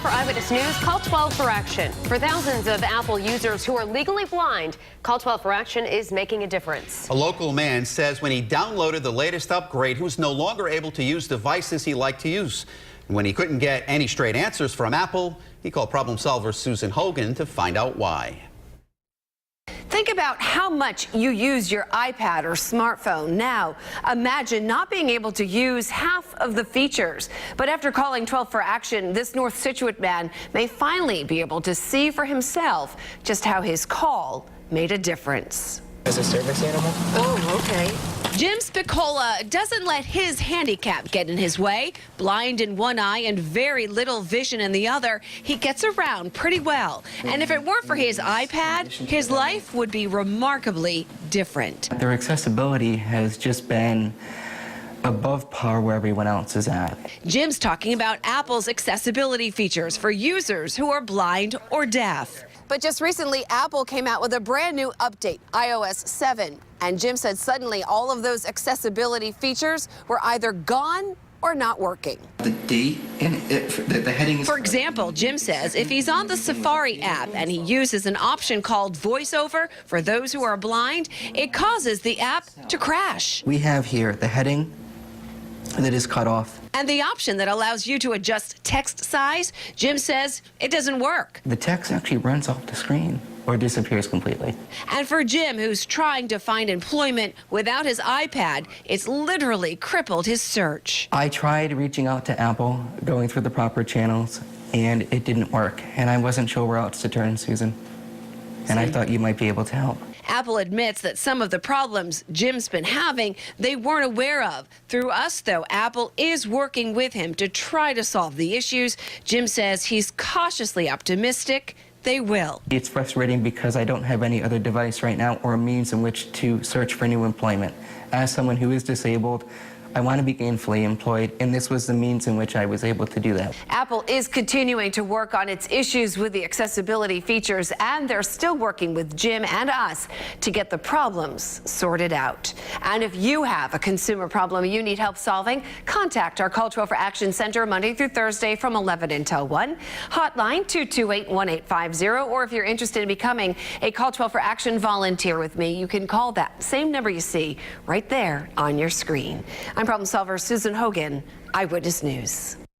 for Eyewitness News, call 12 for action. For thousands of Apple users who are legally blind, call 12 for action is making a difference. A local man says when he downloaded the latest upgrade, he was no longer able to use devices he liked to use. When he couldn't get any straight answers from Apple, he called problem solver Susan Hogan to find out why. Think about how much you use your iPad or smartphone. Now, imagine not being able to use half of the features. But after calling 12 for action, this North Scituate man may finally be able to see for himself just how his call made a difference. As a service animal? Oh, okay. Jim Spicola doesn't let his handicap get in his way. Blind in one eye and very little vision in the other, he gets around pretty well. And if it weren't for his iPad, his life would be remarkably different. Their accessibility has just been above par where everyone else is at. Jim's talking about Apple's accessibility features for users who are blind or deaf. But just recently, Apple came out with a brand new update, iOS 7. And Jim said suddenly all of those accessibility features were either gone or not working. The date and the heading is... For example, Jim says if he's on the Safari app and he uses an option called VoiceOver for those who are blind, it causes the app to crash. We have here the heading that is cut off. And the option that allows you to adjust text size, Jim says it doesn't work. The text actually runs off the screen or disappears completely. And for Jim, who's trying to find employment without his iPad, it's literally crippled his search. I tried reaching out to Apple, going through the proper channels, and it didn't work. And I wasn't sure where else to turn, Susan. And I thought you might be able to help. Apple admits that some of the problems Jim's been having, they weren't aware of. Through us, though, Apple is working with him to try to solve the issues. Jim says he's cautiously optimistic they will. It's frustrating because I don't have any other device right now or a means in which to search for new employment. As someone who is disabled, I want to be gainfully employed, and this was the means in which I was able to do that. Apple is continuing to work on its issues with the accessibility features, and they're still working with Jim and us to get the problems sorted out. And if you have a consumer problem you need help solving, contact our Call 12 for Action Center Monday through Thursday from 11 until 1. Hotline 228-1850, or if you're interested in becoming a Call 12 for Action volunteer with me, you can call that same number you see right there on your screen. I'm problem solver Susan Hogan, Eyewitness News.